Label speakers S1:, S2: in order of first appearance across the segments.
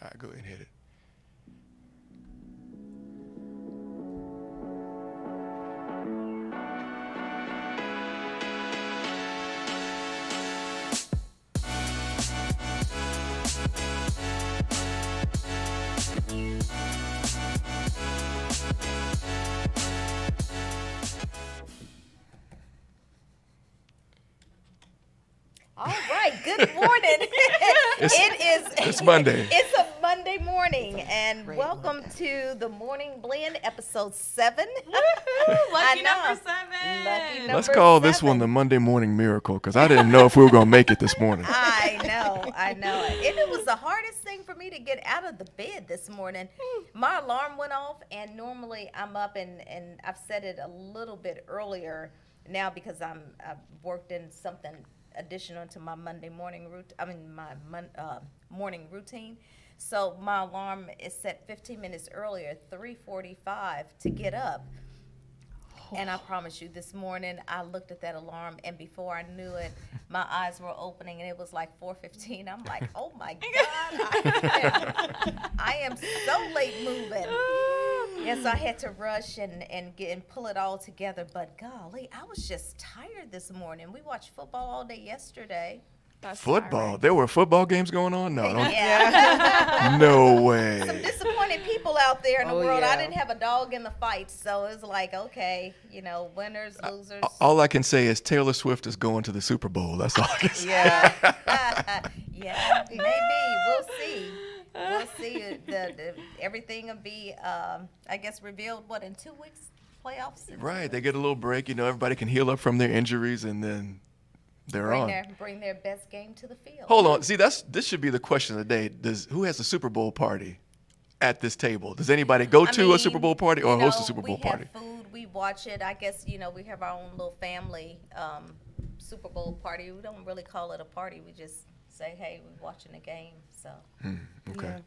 S1: All right, go ahead and hit it.
S2: All right, good morning.
S1: It's Monday.
S2: It's a Monday morning, and
S3: Great
S2: welcome
S3: Monday.
S2: to the Morning Blend, episode 7.
S4: Lucky
S2: know.
S4: number 7.
S2: Lucky number
S1: Let's call this
S2: 7.
S1: one the Monday morning miracle because I didn't know if we were going to make it this morning.
S2: I know. And it was the hardest thing for me to get out of the bed this morning. My alarm went off, and normally I'm up, and I've set it a little bit earlier now because I've worked in something additional to my Monday morning morning routine. So my alarm is set 15 minutes earlier, 3:45, to get up. And I promise you, this morning I looked at that alarm, and before I knew it, my eyes were opening, and it was like 4:15. I'm like, oh my God, I am so late moving. And so I had to rush and pull it all together. But golly, I was just tired this morning. We watched football all day yesterday.
S4: That's
S1: Football?
S4: tiring.
S1: There were football games going on? No.
S2: Yeah.
S1: No
S2: Some
S1: way.
S2: disappointed people out there in the
S3: Oh,
S2: world. I
S3: yeah.
S2: didn't have a dog in the fight, so it was like, okay, winners, losers.
S1: All I can say is Taylor Swift is going to the Super Bowl. That's all I can say.
S3: Yeah.
S2: Yeah, maybe. We'll see. We'll see. Everything will be, I guess, revealed, in 2 weeks? Playoffs?
S1: Right. They get a little break. Everybody can heal up from their injuries, and then they're on.
S2: Bring their best game to the field.
S1: Hold on. See, this should be the question of the day. Who has a Super Bowl party at this table? Does anybody go to a Super Bowl party or host a Super Bowl party?
S2: We have food. We watch it. I guess, we have our own little family Super Bowl party. We don't really call it a party. We just say, hey, we're watching a game. So.
S1: Okay.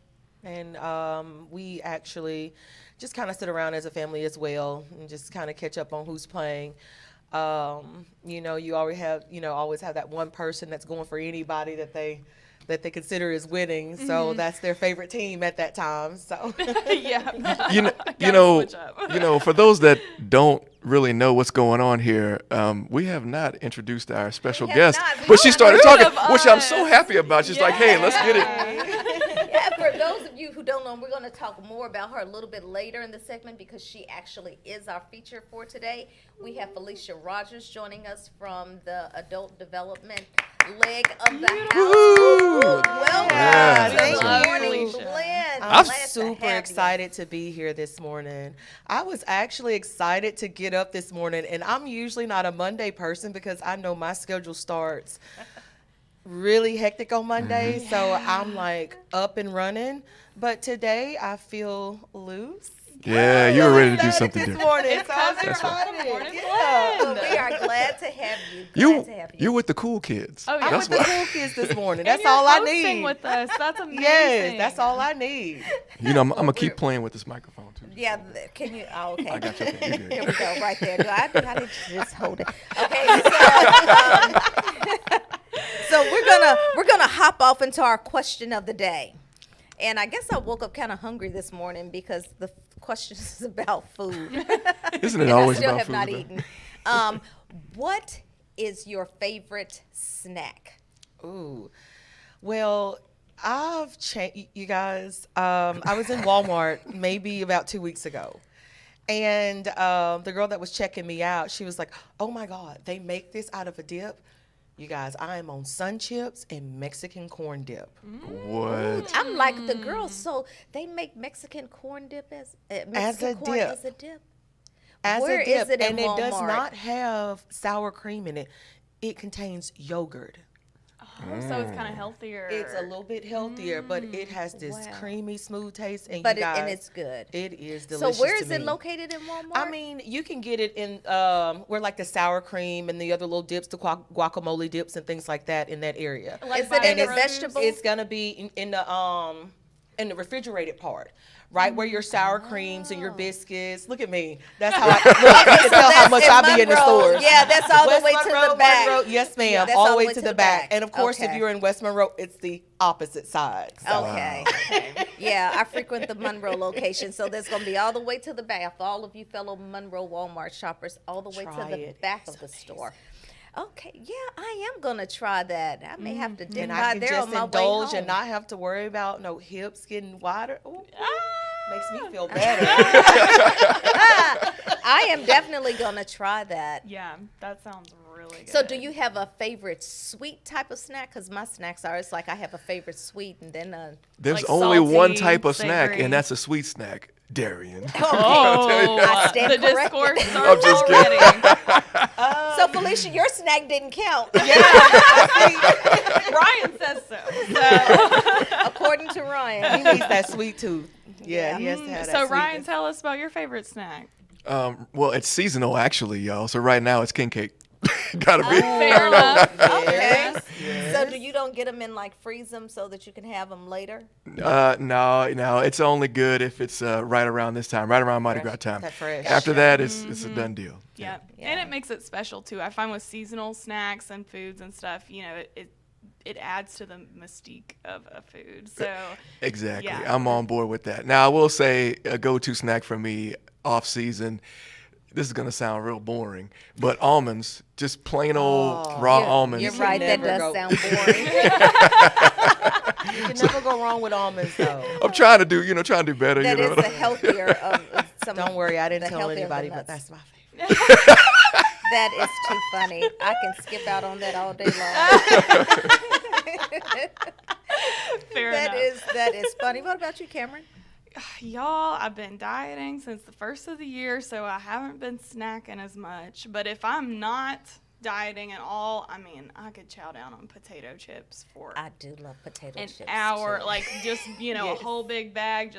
S3: Yeah. And we actually just kind of sit around as a family as well and just kind of catch up on who's playing. You always have that one person that's going for anybody that they consider is winning. So that's their favorite team at that time. So
S4: Yeah.
S1: For those that don't really know what's going on here, we have not introduced our special guest,
S2: not.
S1: but she started
S4: Rude
S1: talking,
S4: of
S1: which I'm
S4: us.
S1: so happy about. She's like, hey, let's get it.
S2: Yeah, for those of you who don't know, we're going to talk more about her a little bit later in the segment because she actually is our feature for today. We have Felicia Rogers joining us from the adult development leg of the house.
S1: Woo!
S2: Welcome
S1: Yeah,
S2: to
S1: thank
S2: the
S1: you.
S2: Morning Blend.
S3: I'm
S2: Glad to
S3: super
S2: have you.
S3: excited to be here this morning. I was actually excited to get up this morning, and I'm usually not a Monday person because I know my schedule starts really hectic on Monday, so I'm like up and running. But today I feel loose.
S1: Yeah, you were ready to do something
S3: this
S1: different.
S3: morning. So I'm
S4: That's right.
S3: excited.
S4: Morning
S3: Yeah.
S2: Well, we are glad to have you. Glad to have you.
S1: You're with the cool kids.
S4: Oh, yeah.
S3: I'm
S1: That's
S3: with the
S1: why.
S3: cool kids this morning.
S4: And
S3: That's
S4: you're
S3: all I
S4: hosting
S3: need.
S4: with us. That's amazing.
S3: Yes, that's all I need.
S1: I'm gonna keep playing with this microphone too.
S2: Yeah, can you? Oh, okay.
S1: I got you. Okay, you're good.
S2: Here we go, right there. No, I did just hold it. Okay, so we're gonna hop off into our question of the day, and I guess I woke up kind of hungry this morning because the question is about food.
S1: Isn't it
S2: And
S1: always
S2: I still
S1: about
S2: have
S1: food?
S2: not
S1: though?
S2: eaten. What is your favorite snack?
S3: Ooh, well, I've changed, you guys. I was in Walmart maybe about 2 weeks ago, and the girl that was checking me out, she was like, "Oh my God, they make this out of a dip." You guys, I am on sun chips and Mexican corn dip.
S1: What?
S2: I'm like the girls. So they make Mexican corn dip as Mexican corn
S3: dip.
S2: as a dip.
S3: As
S2: Where
S3: a dip,
S2: is it in
S3: and it does
S2: Walmart?
S3: not have sour cream in it. It contains yogurt.
S4: Oh, so it's kind of healthier.
S3: It's a little bit healthier, but it has this
S2: Wow.
S3: creamy, smooth taste. And
S2: But
S3: you guys,
S2: and it's good.
S3: it is
S2: So
S3: delicious.
S2: where
S3: to
S2: is it
S3: me.
S2: located in Walmart?
S3: I mean, you can get it in where like the sour cream and the other little dips, the guacamole dips and things like that in that area.
S4: Like
S2: is it in
S4: by
S2: the
S4: rooms?
S2: vegetable?
S3: It's gonna be in the in the refrigerated part, right where your sour creams and your biscuits. Look at me. That's how I look. You can tell how much I be in the
S2: Monroe.
S3: stores.
S2: Yeah, that's all
S3: West
S2: the way
S3: Monroe,
S2: to the back.
S3: Monroe, yes, ma'am.
S2: Yeah, that's
S3: all the way to the back. And of course, if
S2: Okay.
S3: you're in West Monroe, it's the opposite side. So.
S2: Okay. Yeah, I frequent the Monroe location, so there's going to be all the way to the back. For all of you fellow Monroe Walmart shoppers, all the way
S3: Try
S2: to the
S3: it.
S2: back
S3: It's
S2: of the
S3: amazing.
S2: store. Okay, yeah, I am going to try that. I may have to dip
S3: And
S2: by
S3: I can
S2: there
S3: just
S2: on my way
S3: indulge
S2: home.
S3: and not have to worry about no hips getting wider. Ooh, makes me feel better.
S2: I am definitely going to try that.
S4: Yeah, that sounds really good.
S2: So do you have a favorite sweet type of snack? Because my snacks are, it's like I have a favorite sweet and then
S1: There's
S4: Like
S1: only one
S4: salty,
S1: type of snack,
S4: savory.
S1: and that's a sweet snack. Darian.
S4: Oh,
S2: I stand
S4: the
S2: corrected.
S4: discourse
S1: I'm
S4: starts
S1: just
S4: already.
S2: So Felicia, your snack didn't count.
S4: Ryan says so.
S2: According to
S3: He
S2: Ryan.
S3: needs that sweet tooth. Yeah, he has to have that
S4: So Ryan,
S3: sweetness.
S4: tell us about your favorite snack.
S1: Well, it's seasonal actually, y'all. So right now it's king cake. Gotta be.
S4: Fair enough.
S2: Okay.
S3: Yes.
S2: So do you don't get them in like freeze them so that you can have them later?
S1: No. It's only good if it's right around this time, right around Mardi Gras time.
S3: That fresh.
S1: After that, it's a done deal.
S4: Yeah.
S2: Yeah.
S4: And it makes it special too. I find with seasonal snacks and foods and stuff, you know, it adds to the mystique of a food. So
S1: Exactly.
S4: Yeah.
S1: I'm on board with that. Now, I will say a go-to snack for me off season. This is gonna sound real boring, but almonds, just plain old raw almonds.
S2: You're right. That
S3: never
S2: does
S3: go-
S2: sound boring.
S3: You can never go wrong with almonds, though.
S1: I'm trying to do better.
S2: That
S1: you
S2: is
S1: know.
S2: the healthier of some.
S3: Don't worry, I
S2: the
S3: didn't tell
S2: healthier of the
S3: anybody, but
S2: nuts.
S3: that's my favorite.
S2: That is too funny. I can skip out on that all day long.
S4: fair enough.
S2: That is funny. What about you, Cameron?
S4: Y'all, I've been dieting since the first of the year, so I haven't been snacking as much. But if I'm not dieting at all, I mean, I could chow down on potato chips for
S2: I do love potato
S4: an
S2: chips.
S4: hour,
S2: too.
S4: like just, you know,
S3: Yes.
S4: a whole big bag,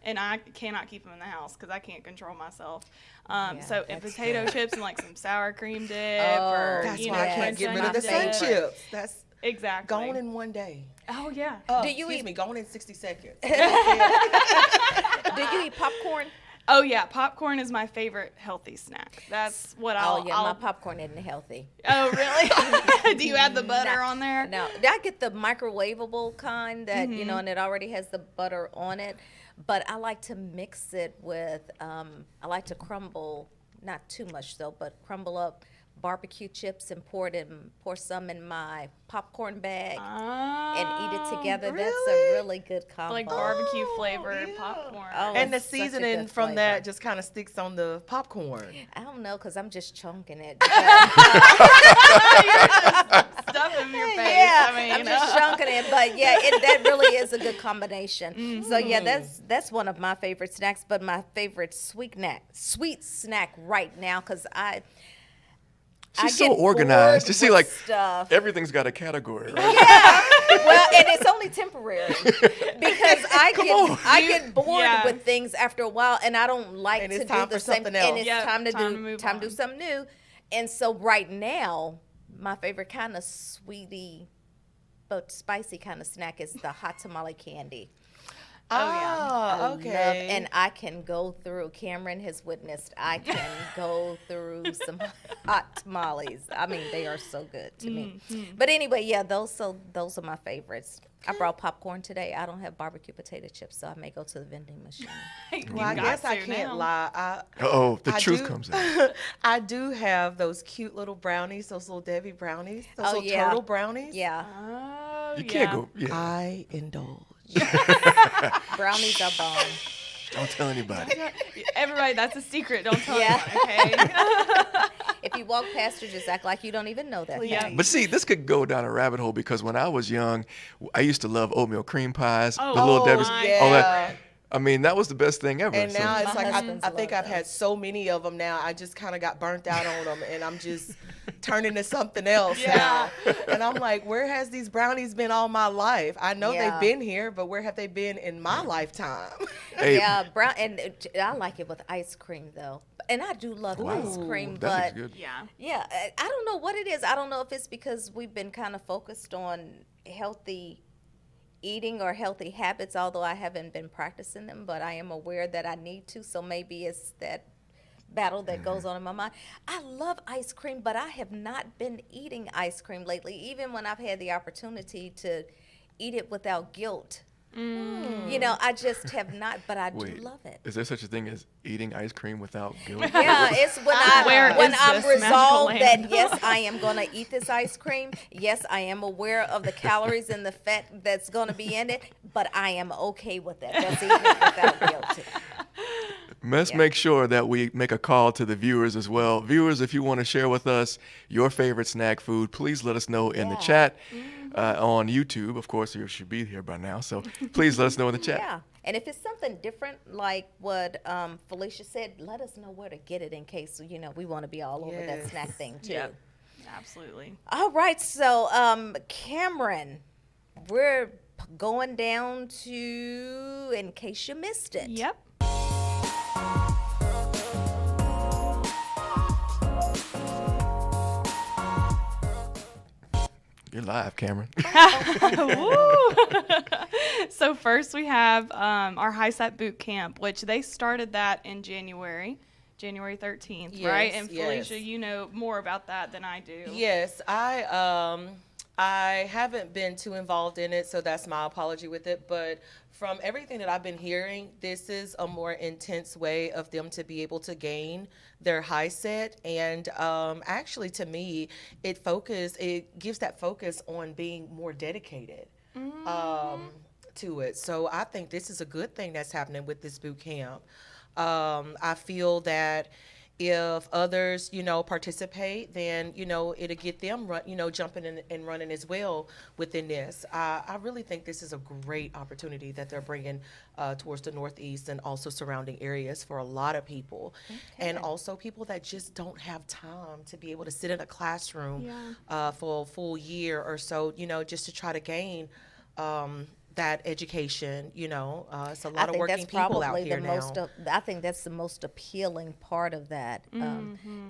S4: and I cannot keep them in the house because I can't control myself. So and
S2: that's
S4: potato
S2: good.
S4: chips and like some sour cream dip,
S2: Oh,
S4: or
S3: That's
S4: you
S3: why
S4: know,
S3: I can't get rid of the sun
S4: crunch dip.
S3: chips. That's
S4: Exactly.
S3: gone in one day.
S4: Oh yeah.
S3: Oh,
S2: Do you
S3: excuse
S2: eat-
S3: me, gone in 60 seconds.
S2: Do you eat popcorn?
S4: Oh yeah, popcorn is my favorite healthy snack. That's what
S2: Oh yeah, my
S4: I'll
S2: popcorn isn't healthy.
S4: Oh really? Do you add the butter on there?
S2: No, I get the microwavable kind that you know, and it already has the butter on it. But I like to mix it with. I like to crumble, not too much though, but crumble up barbecue chips and pour some in my popcorn bag and eat it together. That's a
S3: really?
S2: really good combo.
S4: Like barbecue
S3: Oh,
S4: flavored
S3: yeah.
S4: popcorn.
S2: Oh,
S3: And the
S2: it's such a
S3: seasoning
S2: good
S3: from
S2: flavor.
S3: that just kind of sticks on the popcorn.
S2: I don't know, cause I'm just chunking it.
S4: Stuff in your face.
S2: Yeah,
S4: I mean,
S2: I'm just chunking it, but yeah, that really is a good combination. So yeah, that's one of my favorite snacks. But my favorite sweet snack right now, because
S1: She's
S2: I
S1: so
S2: get
S1: organized.
S2: bored
S1: You see,
S2: with
S1: like
S2: stuff.
S1: everything's got a category, right?
S2: Well, and it's only temporary because I
S1: on.
S2: get bored
S4: Yeah.
S2: with things after a while, and I don't like
S3: And
S2: to
S3: it's
S2: do
S3: time
S2: the
S3: for
S2: same.
S3: something
S2: And
S3: else.
S2: it's
S4: Yep,
S2: time to
S4: time to
S2: do
S4: move
S2: time to do
S4: on.
S2: something new. And so right now, my favorite kind of sweetie, but spicy kind of snack is the hot tamale candy.
S4: yeah.
S2: I
S3: Oh,
S2: love-
S3: okay.
S2: and I can go through. Cameron has witnessed. I can go through some hot tamales. I mean, they are so good to me. But anyway, yeah, those are my favorites. I brought popcorn today. I don't have barbecue potato chips, so I may go to the vending machine.
S3: Well, I
S4: You
S3: guess
S4: got
S3: I
S4: to
S3: can't
S4: now.
S3: lie.
S1: Uh-oh, the
S3: I
S1: truth
S3: do-
S1: comes out.
S3: I do have those cute little brownies, those little Debbie brownies, those
S2: Oh,
S3: little
S2: yeah.
S3: turtle brownies.
S2: Yeah,
S4: Oh,
S1: You
S4: yeah.
S1: can't go. Yeah,
S3: I indulge.
S2: brownies are bomb.
S1: don't tell anybody.
S4: Everybody, that's a secret. Don't tell
S2: Yeah.
S4: anyone, okay?
S2: If you walk past her, just act like you don't even know that.
S4: Yeah.
S2: thing.
S1: But see, this could go down a rabbit hole because when I was young, I used to love oatmeal cream pies,
S4: Oh,
S1: the little
S4: oh
S1: Debbie's,
S4: my
S1: all
S3: yeah.
S1: that. I mean, that was the best thing ever.
S3: And
S1: so-
S3: now it's
S2: My
S3: like
S2: husband's
S3: I think
S2: love
S3: I've had so many of them now. I just kind of got burnt out on them, and I'm just turning to something else
S4: Yeah.
S3: now. And I'm like, where has these brownies been all my life? I know
S2: Yeah.
S3: they've been here, but where have they been in my lifetime?
S1: Hey,
S2: Yeah, brown, and I like it with ice cream though. And I do love ice
S3: Ooh,
S2: cream,
S1: that looks
S2: but
S1: good.
S4: Yeah.
S2: yeah, I don't know what it is. I don't know if it's because we've been kind of focused on healthy eating or healthy habits, although I haven't been practicing them, but I am aware that I need to. So maybe it's that battle that goes on in my mind. I love ice cream, but I have not been eating ice cream lately, even when I've had the opportunity to eat it without guilt. You know, I just have not, but I do
S1: Wait,
S2: love it.
S1: is there such a thing as eating ice cream without guilt?
S2: Yeah, it's when
S4: Where
S2: when
S4: is
S2: I'm
S4: this magical
S2: resolved that
S4: land?
S2: yes, I am gonna eat this ice cream. Yes, I am aware of the calories and the fat that's gonna be in it, but I am okay with that. That's eating it without guilt.
S1: Let's
S2: Yeah.
S1: make sure that we make a call to the viewers as well. Viewers, if you want to share with us your favorite snack food, please let us know in the
S2: Yeah.
S1: chat on YouTube. Of course, you should be here by now, so please let us know in the chat.
S2: Yeah, and if it's something different, like what Felicia said, let us know where to get it in case we want to be all over that
S3: Yes.
S2: snack thing too.
S4: Yep. Absolutely.
S2: All right, so Cameron, we're going down to, in case you missed it.
S4: Yep.
S1: You're live, Cameron.
S4: Woo! So first we have our high set boot camp, which they started that in January 13th, right?
S3: Yes,
S4: And Felicia,
S3: yes.
S4: you know more about that than I do.
S3: Yes, I haven't been too involved in it, so that's my apology with it. But from everything that I've been hearing, this is a more intense way of them to be able to gain their high set. And actually, to me, it gives that focus on being more dedicated to it. So I think this is a good thing that's happening with this boot camp. I feel that if others, participate, then, it'll get them jumping and running as well within this. I really think this is a great opportunity that they're bringing towards the Northeast and also surrounding areas for a lot of people. And also people that just don't have time to be able to sit in a classroom for a full year or so, just to try to gain that education. It's a lot of working people out here now.
S2: I think that's the most appealing part of that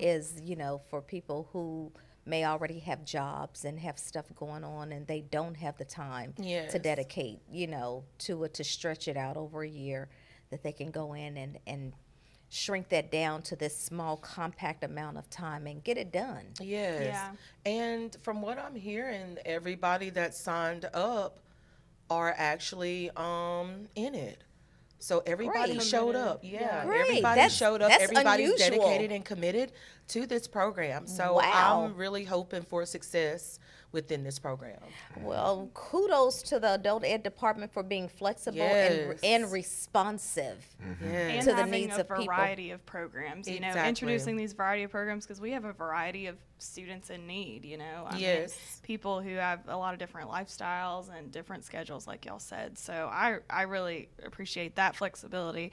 S2: is, for people who may already have jobs and have stuff going on and they don't have the time
S3: Yes.
S2: to dedicate, to it, to stretch it out over a year, that they can go in and shrink that down to this small, compact amount of time and get it done.
S3: Yes.
S4: Yeah.
S3: And from what I'm hearing, everybody that signed up are actually in it. So everybody
S2: Great.
S3: showed
S4: Committed.
S3: up. Yeah.
S4: Yeah.
S2: Great.
S3: Everybody showed up.
S2: That's
S3: Everybody's
S2: unusual.
S3: dedicated and committed to this program. So
S2: Wow.
S3: I'm really hoping for success within this program.
S2: Well, kudos to the adult ed department for being flexible
S3: Yes.
S2: and responsive.
S3: Yes.
S2: To the
S4: having
S2: needs
S4: a
S2: of people.
S4: variety of programs,
S3: Exactly.
S4: introducing these variety of programs because we have a variety of students in need, I mean,
S3: Yes.
S4: people who have a lot of different lifestyles and different schedules, like y'all said. So I really appreciate that flexibility.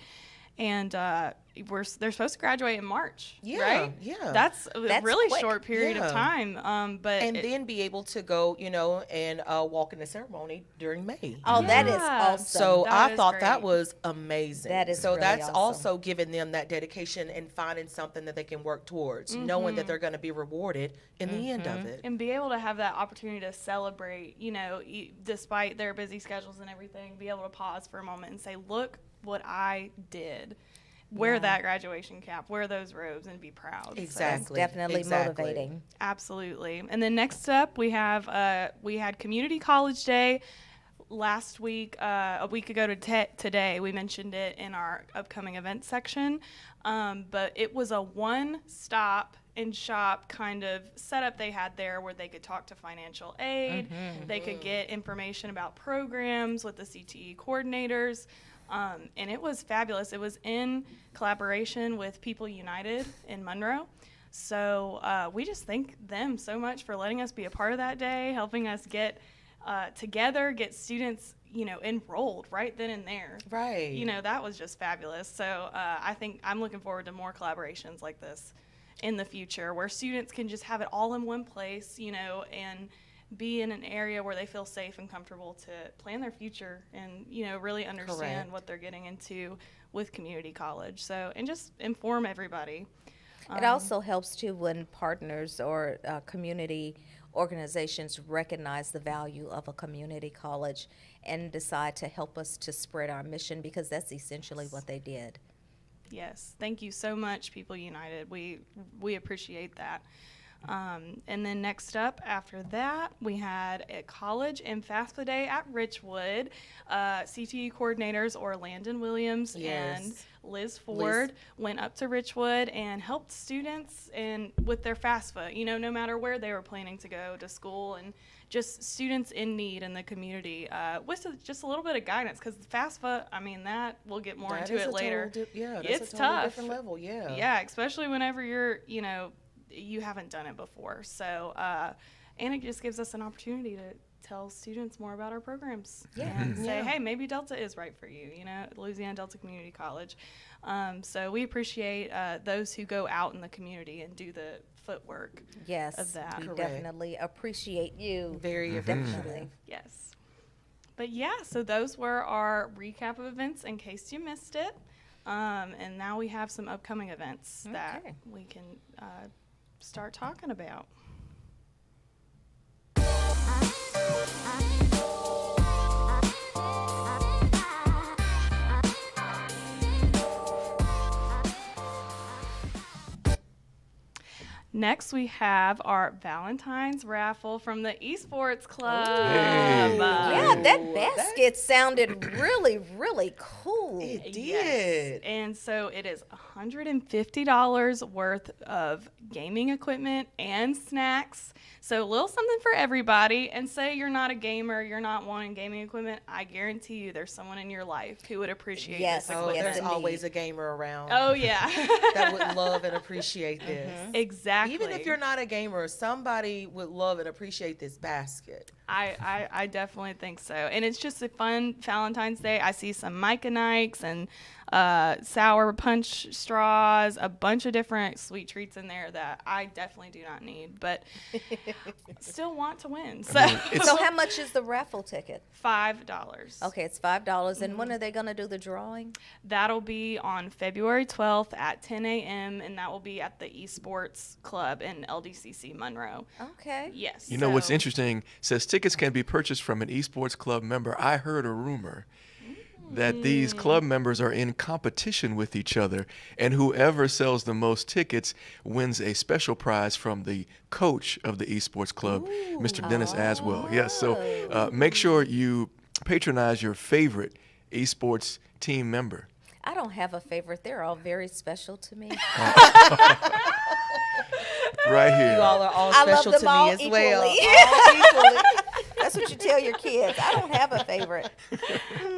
S4: And they're supposed to graduate in March,
S3: Yeah,
S4: right?
S3: yeah.
S4: That's a
S2: That's
S4: really
S2: quick.
S4: short period
S3: Yeah.
S4: of time. But
S3: And then be able to go, and walk in the ceremony during May.
S2: Oh, that is
S4: Yeah.
S2: awesome.
S3: So
S4: That
S3: I
S4: is
S3: thought that
S4: great.
S3: was amazing.
S2: That is
S3: so
S2: really
S3: that's
S2: awesome.
S3: also giving them that dedication and finding something that they can work towards, knowing that they're going to be rewarded in the end of it.
S4: and be able to have that opportunity to celebrate, despite their busy schedules and everything, be able to pause for a moment and say, look what I did. Wear that graduation cap, wear those robes, and be proud. So,
S3: Exactly.
S2: Definitely
S3: Exactly.
S2: motivating.
S4: absolutely. And then next up, we had Community College Day last week, a week ago to today. We mentioned it in our upcoming events section, but it was a one-stop and shop kind of setup they had there where they could talk to financial aid, they could get information about programs with the CTE coordinators. And it was fabulous. It was in collaboration with People United in Monroe. So we just thank them so much for letting us be a part of that day, helping us get together, get students, enrolled right then and there.
S3: Right.
S4: That was just fabulous. So I think I'm looking forward to more collaborations like this in the future where students can just have it all in one place, and be in an area where they feel safe and comfortable to plan their future and, really understand
S3: Correct.
S4: what they're getting into with community college. So, and just inform everybody.
S2: It also helps too when partners or community organizations recognize the value of a community college and decide to help us to spread our mission, because that's essentially what they did.
S4: Yes, thank you so much, People United. We appreciate that. And then next up after that, we had a college and FAFSA day at Richwood. CTE coordinators Landon Williams and Liz Ford went up to Richwood and helped students with their FAFSA, no matter where they were planning to go to school, and just students in need in the community with just a little bit of guidance, because FAFSA, that we'll get more into it later.
S3: That's
S4: it's
S3: a totally
S4: tough.
S3: different level, yeah.
S4: Yeah, especially whenever you're, you haven't done it before. So, and it just gives us an opportunity to tell students more about our programs and say, hey, maybe Delta is right for you, Louisiana Delta Community College. So we appreciate those who go out in the community and do the footwork of that.
S2: We definitely appreciate you.
S3: Very
S2: definitely.
S4: Yes. But yeah, so those were our recap of events in case you missed it. And now we have some upcoming events that we can start talking about. Next, we have our Valentine's raffle from the Esports Club.
S1: Hey.
S2: Yeah, that basket sounded really, really cool.
S3: It did.
S4: Yes. And so it is $150 worth of gaming equipment and snacks. So a little something for everybody. And say you're not a gamer, you're not wanting gaming equipment, I guarantee you there's someone in your life who would appreciate this equipment.
S3: There's always a gamer around.
S4: Oh, yeah.
S3: that would love and appreciate this.
S4: Exactly.
S3: Even if you're not a gamer, somebody would love and appreciate this basket.
S4: I definitely think so. And it's just a fun Valentine's Day. I see some Micah Nikes and sour punch straws, a bunch of different sweet treats in there that I definitely do not need, but still want to win. So,
S2: so how much is the raffle ticket?
S4: $5.
S2: Okay, it's $5. And when are they going to do the drawing?
S4: That'll be on February 12th at 10 a.m., and that will be at the Esports Club in LDCC Monroe.
S2: Okay.
S4: Yes.
S1: You know what's interesting? Says tickets can be purchased from an Esports Club member. I heard a rumor that these club members are in competition with each other, and whoever sells the most tickets wins a special prize from the coach of the Esports Club, Mr. Dennis Aswell. Yes, so make sure you patronize your favorite esports team member.
S2: I don't have a favorite. They're all very special to me.
S1: Right here.
S3: You all are all
S2: I love
S3: special
S2: them
S3: to
S2: all
S3: me as
S2: equally.
S3: well. All equally.
S2: That's what you tell your kids. I don't have a favorite.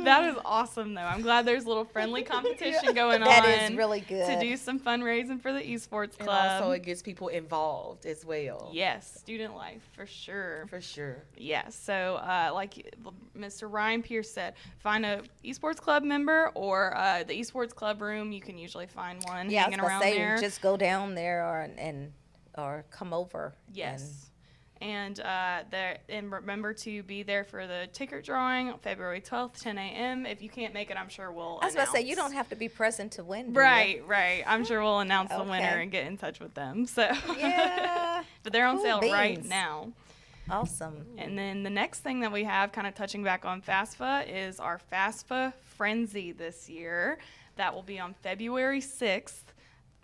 S4: That is awesome, though. I'm glad there's a little friendly competition going on.
S2: That is really good.
S4: To do some fundraising for the Esports Club.
S3: And also it gets people involved as well.
S4: Yes, student life, for sure.
S3: For sure.
S4: Yes, so like Mr. Ryan Pierce said, find a Esports Club member or the Esports Club room. You can usually find one hanging around there.
S2: Just go down there or come over.
S4: Yes. And remember to be there for the ticket drawing February 12th, 10 a.m. If you can't make it, I'm sure we'll
S2: I was about to say, you don't have to be present to win.
S4: Right. I'm sure we'll announce the winner and get in touch with them. So
S2: yeah.
S4: But they're on
S2: Cool
S4: sale
S2: beans.
S4: right now.
S2: Awesome.
S4: And then the next thing that we have, kind of touching back on FAFSA, is our FAFSA Frenzy this year. That will be on February 6th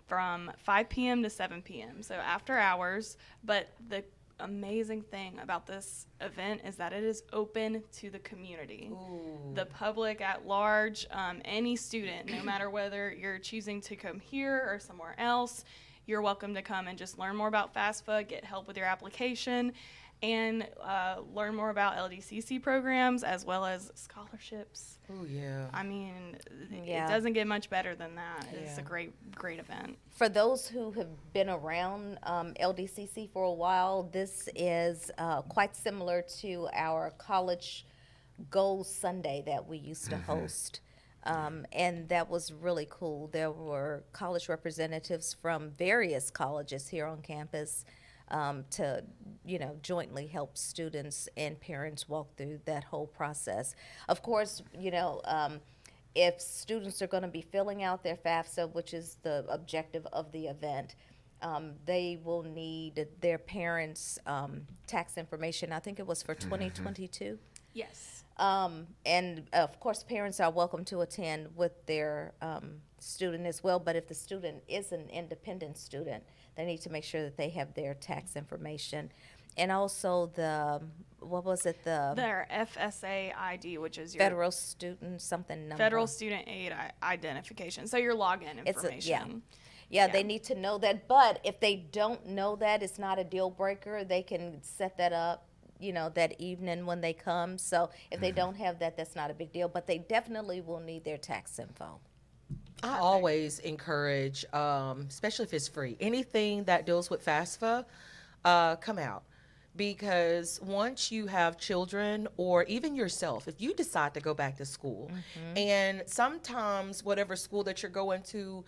S4: from 5 p.m. to 7 p.m. So after hours. But the amazing thing about this event is that it is open to the community. The public at large, any student, no matter whether you're choosing to come here or somewhere else, you're welcome to come and just learn more about FAFSA, get help with your application, and learn more about LDCC programs as well as scholarships.
S3: Oh, yeah.
S4: I mean, it doesn't get much better than that. It's a great event.
S2: For those who have been around LDCC for a while, this is quite similar to our College Goals Sunday that we used to host. And that was really cool. There were college representatives from various colleges here on campus to, jointly help students and parents walk through that whole process. Of course, if students are going to be filling out their FAFSA, which is the objective of the event, They will need their parents' tax information. I think it was for 2022.
S4: Yes.
S2: And of course, parents are welcome to attend with their student as well. But if the student is an independent student, they need to make sure that they have their tax information. And also what was it?
S4: Their FSA ID, which is your
S2: Federal student something number.
S4: Federal Student Aid identification. So your login information.
S2: Yeah, they need to know that. But if they don't know that, it's not a deal breaker. They can set that up, that evening when they come. So if they don't have that, that's not a big deal. But they definitely will need their tax info.
S3: I always encourage, especially if it's free, anything that deals with FAFSA, come out. Because once you have children, or even yourself, if you decide to go back to school, and sometimes whatever school that you're going to,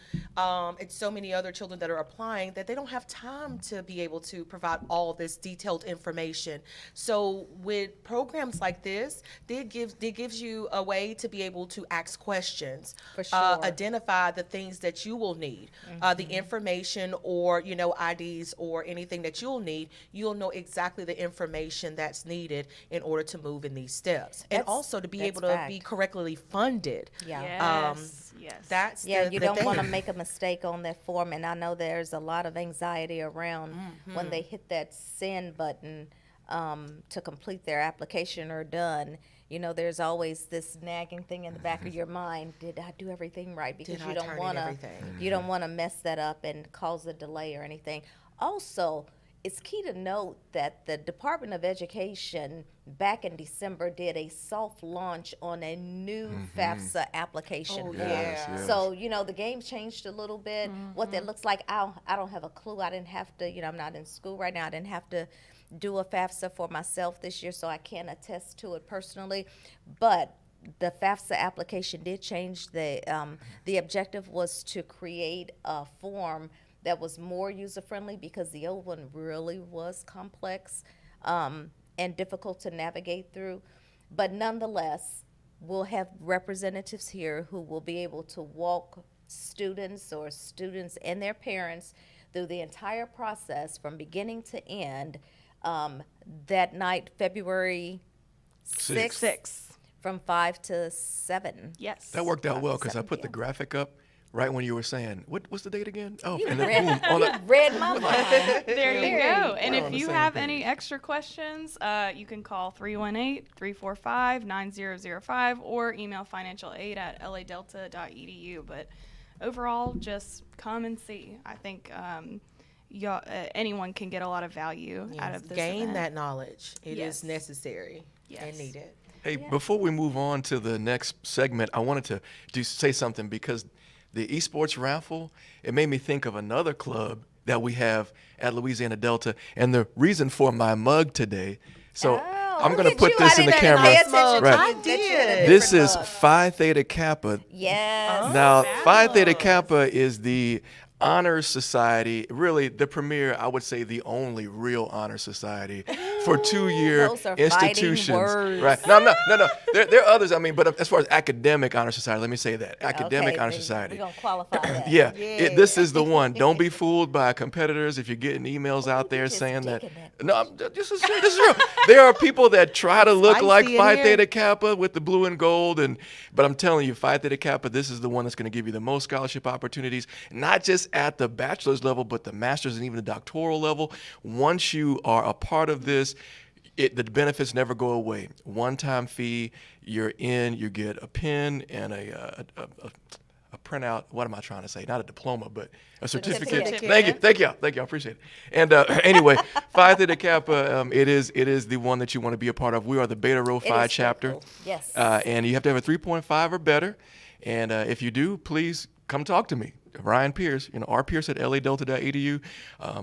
S3: it's so many other children that are applying that they don't have time to be able to provide all this detailed information. So with programs like this, it gives you a way to be able to ask questions,
S2: For sure.
S3: identify the things that you will need, the information, or IDs or anything that you'll need. You'll know exactly the information that's needed in order to move in these steps, and also to be able to be correctly funded.
S2: Yeah.
S4: Yes.
S3: That's
S2: Yeah,
S3: the
S2: you don't
S3: thing.
S2: want to make a mistake on that form. And I know there's a lot of anxiety around when they hit that send button to complete their application or done. There's always this nagging thing in the back of your mind. Did I do everything right? Because
S3: Did
S2: you
S3: I
S2: don't
S3: turn in
S2: want to
S3: everything?
S2: you don't want to mess that up and cause a delay or anything. Also, it's key to note that the Department of Education back in December did a soft launch on a new FAFSA application form.
S3: yes.
S2: So, the game changed a little bit. What that looks like, I don't have a clue. I didn't have to, I'm not in school right now. I didn't have to do a FAFSA for myself this year, so I can't attest to it personally. But the FAFSA application did change. The objective was to create a form that was more user-friendly, because the old one really was complex and difficult to navigate through. But nonetheless, we'll have representatives here who will be able to walk students and their parents through the entire process from beginning to end that night, February 6th,
S4: 6.
S2: from 5 to 7.
S4: Yes.
S1: That worked out
S2: 5
S1: well
S2: to
S1: because I
S2: 7
S1: put the
S2: p.m.
S1: graphic up right when you were saying, what's the date again? Oh,
S2: You
S1: and then
S2: read,
S1: boom, on
S2: you
S1: the,
S2: read my mind.
S4: There you
S2: Very
S4: go. And
S1: We're
S4: if
S1: on the
S4: you
S1: same
S4: have
S1: page.
S4: any extra questions, you can call 318-345-9005 or email financialaid@ladelta.edu. But overall, just come and see. I think anyone can get a lot of value out of this
S3: Gain
S4: event.
S3: that knowledge. It
S4: Yes.
S3: is necessary and
S4: Yes.
S3: needed.
S1: Hey, before we move on to the next segment, I wanted to say something, because the esports raffle, it made me think of another club that we have at Louisiana Delta, and the reason for my mug today. So I'm going to put this in the camera.
S2: Pay attention
S1: Right.
S2: to you, that you're in a
S1: This
S2: different
S1: is
S2: mug.
S1: Phi Theta Kappa.
S2: Yes.
S1: Now, Phi Theta
S4: fabulous.
S1: Kappa is the honor society, really the premier, I would say the only real honor society for 2-year
S2: Those are fighting
S1: institutions.
S2: words.
S1: Right. No. There are others, but as far as academic honor society, let me say that. Academic
S2: Okay,
S1: honor
S2: then
S1: society.
S2: We're going to qualify that.
S1: Yeah,
S3: Yeah.
S1: this is the one. Don't be fooled by competitors if you're getting emails out there
S2: just
S1: saying that.
S2: digging it.
S1: No, this is real. There are people that try to look like
S3: Spicy in
S1: Phi
S3: here.
S1: Theta Kappa with the blue and gold, but I'm telling you, Phi Theta Kappa, this is the one that's going to give you the most scholarship opportunities, not just at the bachelor's level, but the master's and even the doctoral level. Once you are a part of this, the benefits never go away. One-time fee, you're in, you get a pen and a printout. What am I trying to say? Not a diploma, but a certificate.
S2: Certificate.
S1: Thank you. I appreciate it. And anyway, Phi Theta Kappa, it is the one that you want to be a part of. We are the Beta Rho
S2: It
S1: Phi
S2: is so
S1: chapter.
S2: cool. Yes.
S1: And you have to have a 3.5 or better. And if you do, please come talk to me. Ryan Pierce, rpierce at ladelta.edu,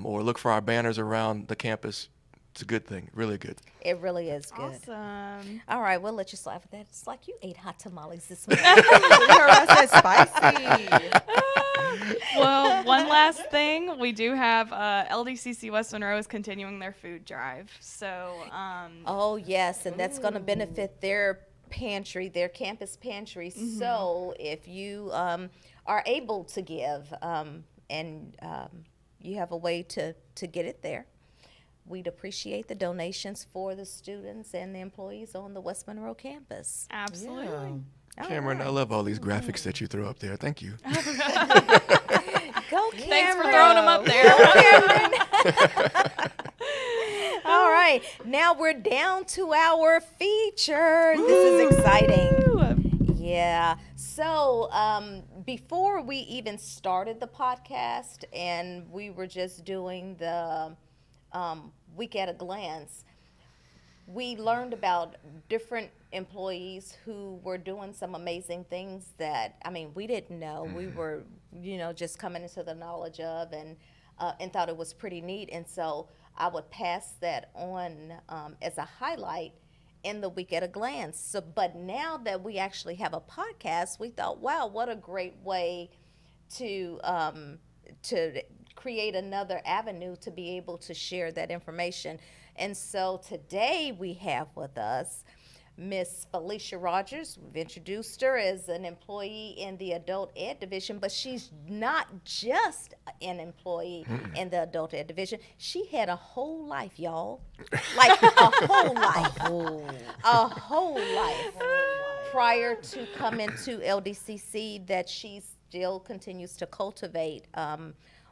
S1: or look for our banners around the campus. It's a good thing, really good.
S2: It really is good.
S4: Awesome.
S2: All right, we'll let you slide for that. It's like you ate hot tamales this morning.
S3: You heard I said spicy.
S4: Well, one last thing. We do have LDCC West Monroe is continuing their food drive. So,
S2: Oh, yes, and that's going to benefit their pantry, their campus pantry. So if you are able to give and you have a way to get it there. We'd appreciate the donations for the students and the employees on the West Monroe campus.
S4: Absolutely.
S3: Yeah.
S2: All
S1: Cameron, I
S2: right.
S1: love all these graphics that you throw up there. Thank you.
S2: Go, Cameron.
S4: Thanks for throwing them up there.
S2: Go, Cameron. All right. Now we're down to our feature. This is exciting. Yeah. So before we even started the podcast and we were just doing the week at a glance, we learned about different employees who were doing some amazing things that, I mean, we didn't know. We were, just coming into the knowledge of and thought it was pretty neat. And so I would pass that on as a highlight in the week at a glance. So, but now that we actually have a podcast, we thought, wow, what a great way to create another avenue to be able to share that information. And so today we have with us Miss Felicia Rogers. We've introduced her as an employee in the adult ed division, but she's not just an employee in the adult ed division. She had a whole life, y'all. Like a whole life. A whole life prior to coming to LDCC that she still continues to cultivate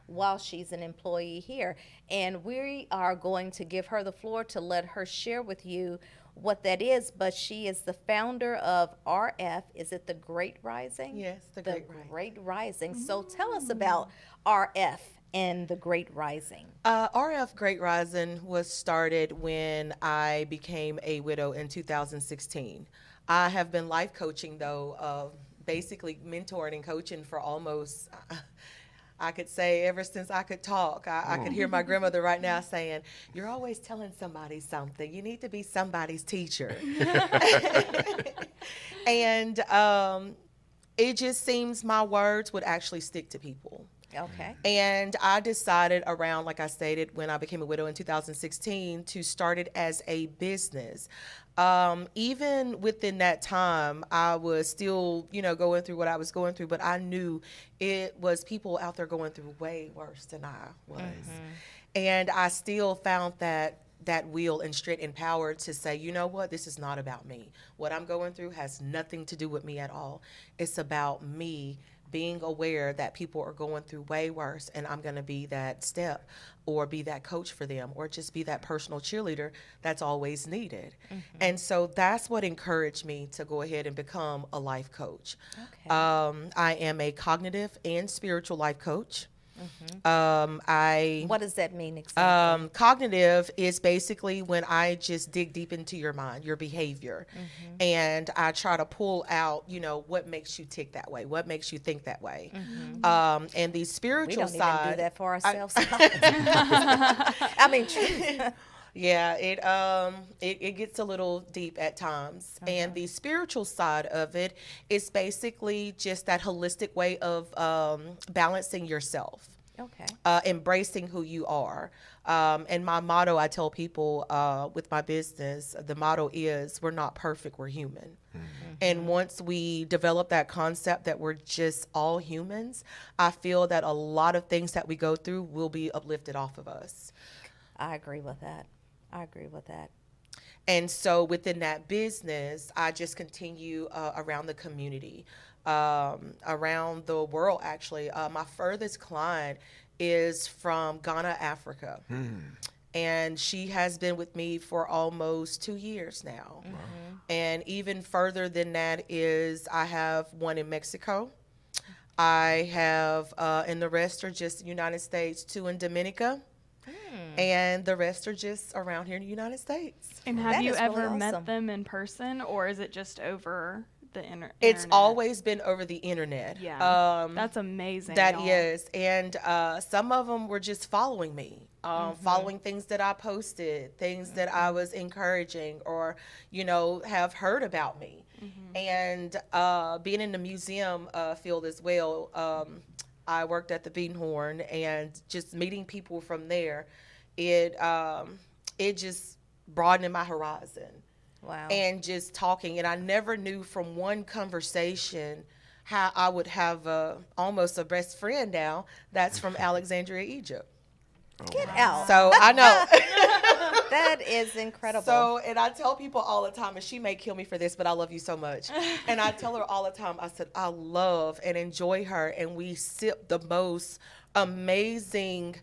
S2: while she's an employee here. And we are going to give her the floor to let her share with you what that is. But she is the founder of RF. Is it the Great Rising?
S3: Yes, the Great Rising.
S2: Great Rising. So tell us about RF and the Great Rising.
S3: RF Great Rising was started when I became a widow in 2016. I have been life coaching, though, basically mentoring and coaching for almost... I could say ever since I could talk. I could hear my grandmother right now saying, "You're always telling somebody something. You need to be somebody's teacher." And it just seems my words would actually stick to people.
S2: Okay.
S3: And I decided around, like I stated, when I became a widow in 2016, to start it as a business. Even within that time, I was still, going through what I was going through, but I knew it was people out there going through way worse than I was. And I still found that will and strength and power to say, you know what, this is not about me. What I'm going through has nothing to do with me at all. It's about me being aware that people are going through way worse, and I'm going to be that step or be that coach for them or just be that personal cheerleader that's always needed. And so that's what encouraged me to go ahead and become a life coach.
S2: Okay.
S3: I am a cognitive and spiritual life coach.
S2: What does that mean exactly?
S3: Cognitive is basically when I just dig deep into your mind, your behavior, and I try to pull out, what makes you tick that way, what makes you think that way. And the
S2: We
S3: spiritual
S2: don't
S3: side,
S2: even do that for ourselves. I mean, true.
S3: yeah, it gets a little deep at times. And the spiritual side of it is basically just that holistic way of balancing yourself.
S2: Okay.
S3: Embracing who you are. And my motto, I tell people with my business, the motto is, we're not perfect, we're human. And once we develop that concept that we're just all humans, I feel that a lot of things that we go through will be uplifted off of us.
S2: I agree with that.
S3: And so within that business, I just continue around the community, around the world, actually. My furthest client is from Ghana, Africa. And she has been with me for almost 2 years now. And even further than that is I have one in Mexico. I have, and the rest are just United States, 2 in Dominica. And the rest are just around here in the United States.
S4: And
S2: That
S4: have you
S2: is really
S4: ever
S2: awesome.
S4: met them in person, or is it just over the internet?
S3: It's always been over the internet.
S4: Yeah. That's amazing.
S3: That
S4: y'all.
S3: is. And some of them were just following me, following things that I posted, things that I was encouraging or, have heard about me. And being in the museum field as well, I worked at the Beanhorn, and just meeting people from there, it just broadened my horizon.
S2: Wow.
S3: And just talking, and I never knew from one conversation how I would have almost a best friend now that's from Alexandria, Egypt.
S2: Get out.
S3: So I know.
S2: That is incredible.
S3: So, and I tell people all the time, and she may kill me for this, but I love you so much. And I tell her all the time, I said, I love and enjoy her, and we sip the most amazing,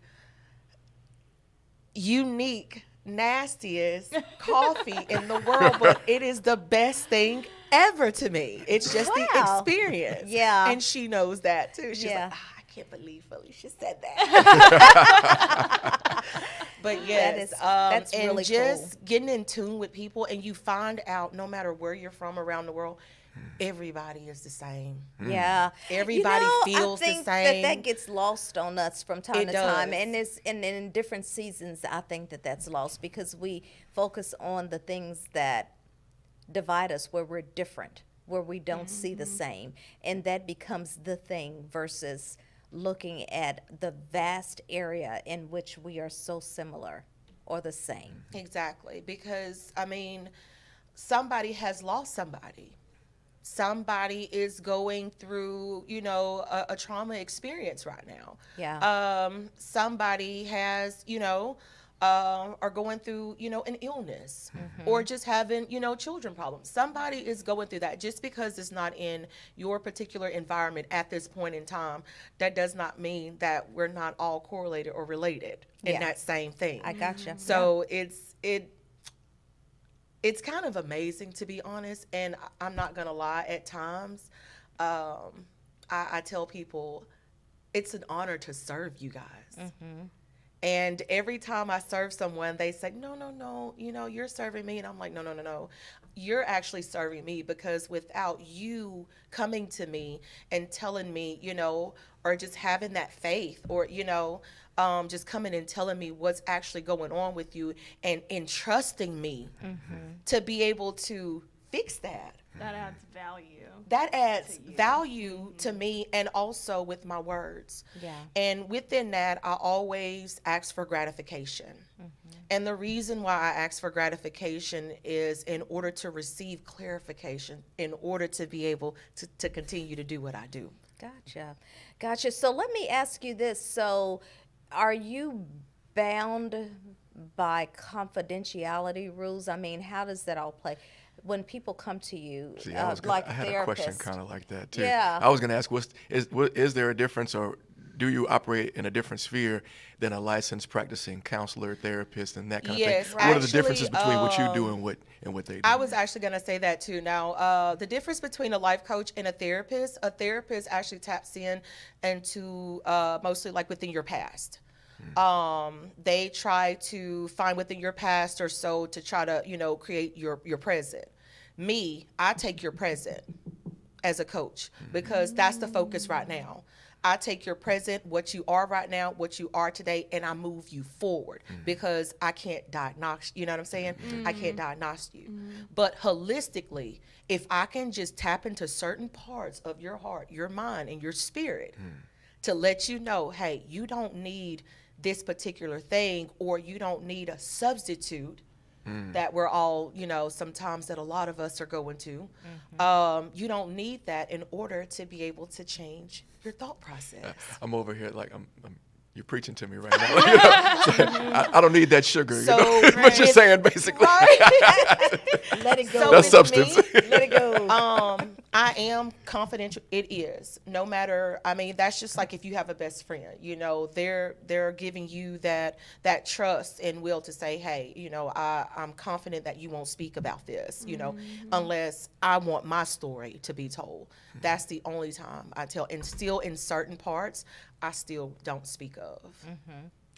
S3: unique, nastiest coffee in the world, but it is the best thing ever to me. It's just the
S2: Wow.
S3: experience.
S2: Yeah.
S3: And she knows that too. She's
S2: Yeah.
S3: like, I can't believe Felicia said that. But yes,
S2: that's
S3: and
S2: really
S3: just getting in tune with people, and you find out no matter where you're from around the world, everybody is the same.
S2: Yeah.
S3: Everybody feels the
S2: I think
S3: same.
S2: that gets lost on us from time
S3: It
S2: to time.
S3: does.
S2: And in different seasons, I think that's lost because we focus on the things that divide us, where we're different, where we don't see the same. And that becomes the thing versus looking at the vast area in which we are so similar or the same.
S3: Exactly, because I mean, somebody has lost somebody. Somebody is going through, a trauma experience right now.
S2: Yeah.
S3: Somebody has, are going through, an illness or just having, children problems. Somebody is going through that. Just because it's not in your particular environment at this point in time, that does not mean that we're not all correlated or related in
S2: Yeah.
S3: that same thing.
S2: I gotcha.
S3: So it's kind of amazing, to be honest, and I'm not gonna lie. At times, I tell people it's an honor to serve you guys. And every time I serve someone, they say, no, you're serving me. And I'm like, no. You're actually serving me, because without you coming to me and telling me, or just having that faith, or, just coming and telling me what's actually going on with you and entrusting me to be able to fix that.
S4: That adds value.
S3: That adds
S4: To you.
S3: value to me, and also with my words.
S2: Yeah.
S3: And within that, I always ask for gratification. And the reason why I ask for gratification is in order to receive clarification, in order to be able to continue to do what I do.
S2: Gotcha. So let me ask you this. So are you bound by confidentiality rules? I mean, how does that all play? When people come to you,
S1: See,
S2: like
S1: I had
S2: therapists.
S1: a question kind of like that too.
S2: Yeah.
S1: I was going to ask, is there a difference, or do you operate in a different sphere than a licensed practicing counselor, therapist, and that kind
S3: Yes,
S1: of thing? What are the differences
S3: actually,
S1: between what you do and what they do?
S3: I was actually going to say that too. Now, the difference between a life coach and a therapist actually taps into mostly like within your past. They try to find within your past or so to try to, create your present. Me, I take your present as a coach, because that's the focus right now. I take your present, what you are right now, what you are today, and I move you forward, because I can't diagnose, you know what I'm saying? I can't diagnose you. But holistically, if I can just tap into certain parts of your heart, your mind, and your spirit to let you know, hey, you don't need this particular thing, or you don't need a substitute that we're all, sometimes that a lot of us are going to. You don't need that in order to be able to change your thought process.
S1: I'm over here like you're preaching to me right now. I don't need that sugar.
S3: So,
S1: What you're saying, basically.
S2: Let it go.
S3: So
S1: That's
S3: with
S1: substance.
S3: me,
S2: Let it go.
S3: I am confidential. It is. No matter, I mean, that's just like if you have a best friend, they're giving you that trust and will to say, hey, I'm confident that you won't speak about this, unless I want my story to be told. That's the only time I tell. And still in certain parts, I still don't speak of.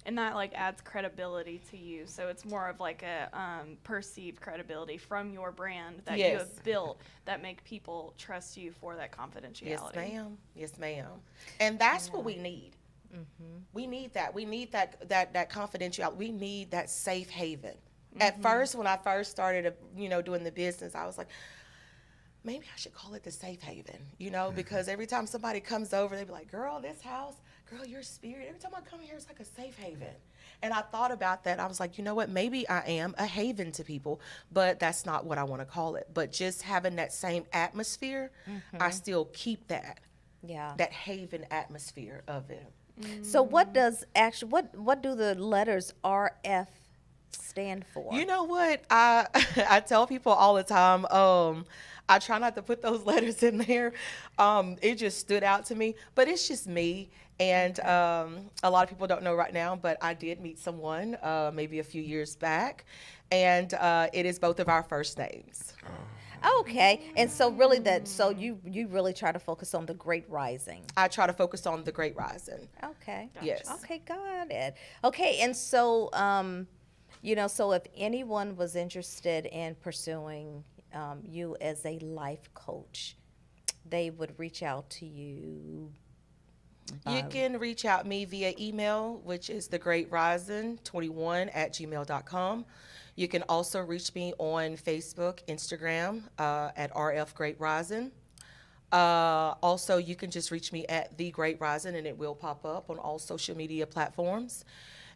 S4: And that like adds credibility to you. So it's more of like a perceived credibility from your brand that you
S3: Yes.
S4: have built that make people trust you for that confidentiality.
S3: Yes, ma'am. And that's what we need. We need that. We need that confidentiality. We need that safe haven. At first, when I first started, doing the business, I was like, maybe I should call it the safe haven, because every time somebody comes over, they be like, girl, this house, girl, your spirit. Every time I come here, it's like a safe haven. And I thought about that. I was like, you know what? Maybe I am a haven to people, but that's not what I want to call it. But just having that same atmosphere, I still keep that
S2: Yeah.
S3: haven atmosphere of it.
S2: So what does actually what do the letters RF stand for?
S3: You know what? I I tell people all the time, I try not to put those letters in there. It just stood out to me, but it's just me. And a lot of people don't know right now, but I did meet someone maybe a few years back, and it is both of our first names.
S2: Okay, and so really you really try to focus on the Great Rising.
S3: I try to focus on the Great Rising.
S2: Okay.
S3: Yes.
S2: Okay, got it. Okay, and so so if anyone was interested in pursuing you as a life coach, they would reach out to you.
S3: You can reach out me via email, which is thegreatrising21@gmail.com. You can also reach me on Facebook, Instagram at RF Great Rising. Also, you can just reach me at The Great Rising, and it will pop up on all social media platforms.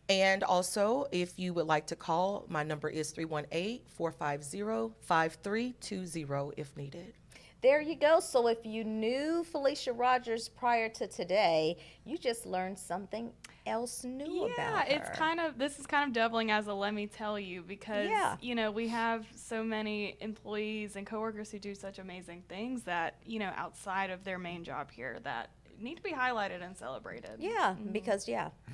S3: And also, if you would like to call, my number is 318-450-5320 if needed.
S2: There you go. So if you knew Felicia Rogers prior to today, you just learned something else new about her.
S4: This is kind of doubling as a let me tell you, because we have so many employees and coworkers who do such amazing things that, outside of their main job here that need to be highlighted and celebrated.
S2: Yeah, because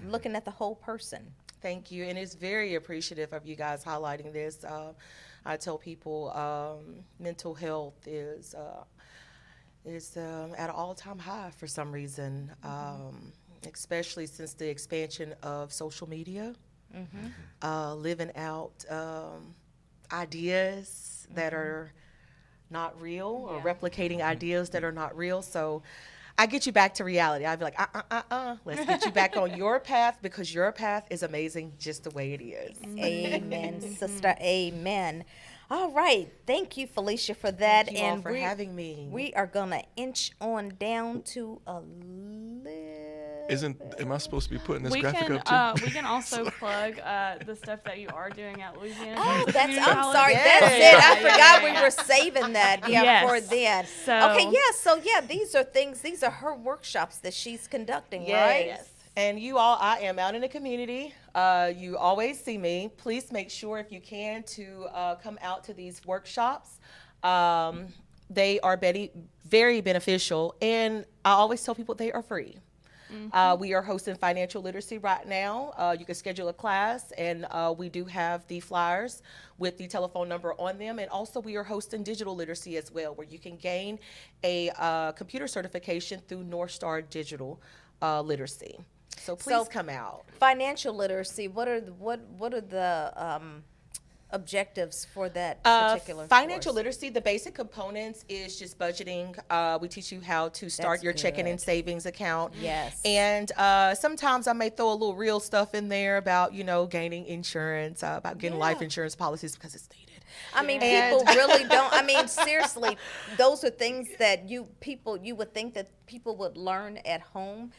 S2: looking at the whole person.
S3: Thank you, and it's very appreciative of you guys highlighting this. I tell people mental health is at an all-time high for some reason, especially since the expansion of social media, living out ideas that are not real or replicating ideas that are not real. So I get you back to reality. I'd be like, let's get you back on your path, because your path is amazing just the way it is.
S2: Amen, sister. Amen. All right. Thank you, Felicia, for that.
S3: Thank you all for having me.
S2: We are going to inch on down to a little.
S1: Am I supposed to be putting this graphic up too?
S4: We can also plug the stuff that you are doing at Louisiana.
S2: Oh,
S4: Community
S2: I'm
S4: College.
S2: sorry.
S3: Yes.
S2: That's it. I forgot we were saving that for then.
S4: So,
S2: These are things, these are her workshops that she's conducting,
S3: Yes.
S2: right?
S3: Yes. And you all, I am out in the community. You always see me. Please make sure, if you can, to come out to these workshops. They are very beneficial, and I always tell people they are free. We are hosting financial literacy right now. You can schedule a class, and we do have the flyers with the telephone number on them. And also, we are hosting digital literacy as well, where you can gain a computer certification through North Star Digital Literacy. So please come out.
S2: Financial literacy. What are the objectives for that particular
S3: financial
S2: course?
S3: literacy? The basic components is just budgeting. We teach you how to start your checking and savings account.
S2: Yes.
S3: And sometimes I may throw a little real stuff in there about gaining insurance, about getting life insurance policies, because it's needed.
S2: I mean, people really don't. I mean, seriously, those are things that you would think that people would learn at home,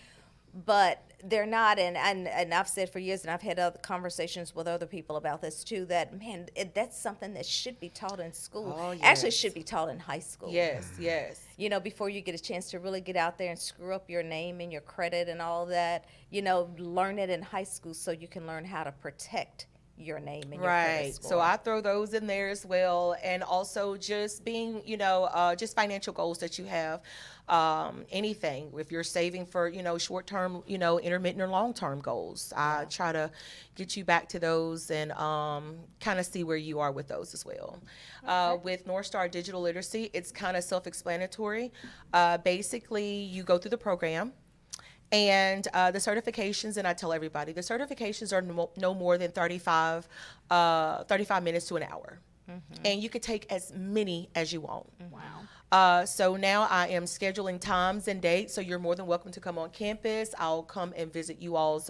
S2: but they're not. And I've said for years, and I've had other conversations with other people about this too, that, man, that's something that should be taught in school.
S3: Oh, yes.
S2: Actually, should be taught in high school.
S3: Yes, yes.
S2: Before you get a chance to really get out there and screw up your name and your credit and all that, learn it in high school so you can learn how to protect your name and your credit score.
S3: So I throw those in there as well, and also just being, just financial goals that you have. Anything, if you're saving for, short-term, intermittent or long-term goals, I try to get you back to those and kind of see where you are with those as well. With North Star Digital Literacy, it's kind of self-explanatory. Basically, you go through the program. And the certifications, and I tell everybody, the certifications are no more than 35 minutes to an hour. And you could take as many as you want.
S4: Wow.
S3: So now I am scheduling times and dates, so you're more than welcome to come on campus. I'll come and visit you all's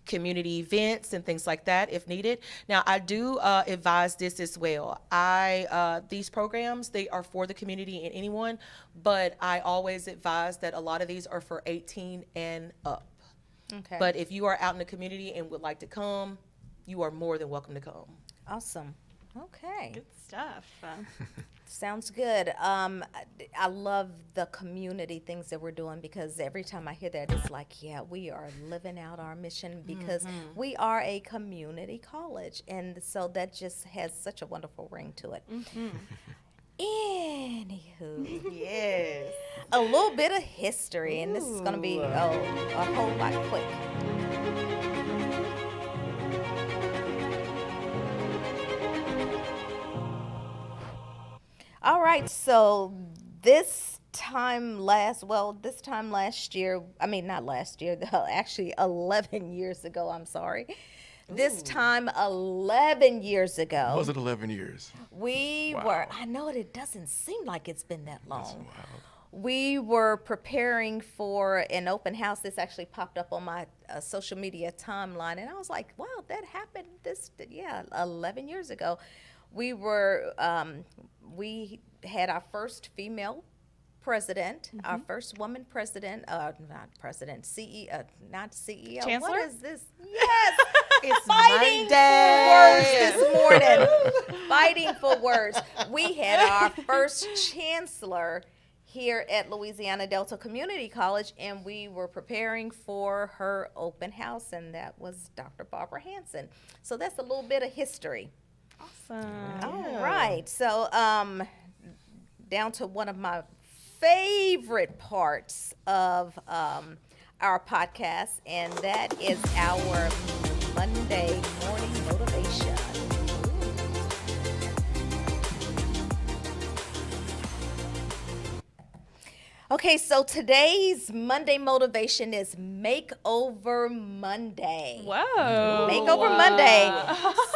S3: community events and things like that if needed. Now, I do advise this as well. These programs, they are for the community and anyone, but I always advise that a lot of these are for 18 and up.
S2: Okay.
S3: But if you are out in the community and would like to come, you are more than welcome to come.
S2: Awesome. Okay.
S4: Good stuff.
S2: Sounds good. I love the community things that we're doing, because every time I hear that, it's like, yeah, we are living out our mission, because we are a community college. And so that just has such a wonderful ring to it. Anywho,
S3: Yes.
S2: a little bit of history, and this is going to be a whole lot quick. All right, so this time last year, I mean, not last year, actually 11 years ago, I'm sorry. This time 11 years ago,
S1: Was it 11 years?
S2: we
S1: Wow.
S2: were, I know it doesn't seem like it's been that
S1: That's
S2: long.
S1: wild.
S2: We were preparing for an open house. This actually popped up on my social media timeline, and I was like, wow, that happened 11 years ago. We were, we had our first female president, our first woman president, not president, CEO, not CEO.
S4: Chancellor?
S2: What is this? Yes!
S3: It's
S2: Fighting
S3: Monday.
S2: for words this morning. Fighting for words. We had our first chancellor here at Louisiana Delta Community College, and we were preparing for her open house, and that was Dr. Barbara Hanson. So that's a little bit of history.
S4: Awesome.
S2: All right. So down to one of my favorite parts of our podcast, and that is our Monday morning motivation. Okay, so today's Monday motivation is Makeover Monday.
S4: Whoa.
S2: Makeover Monday.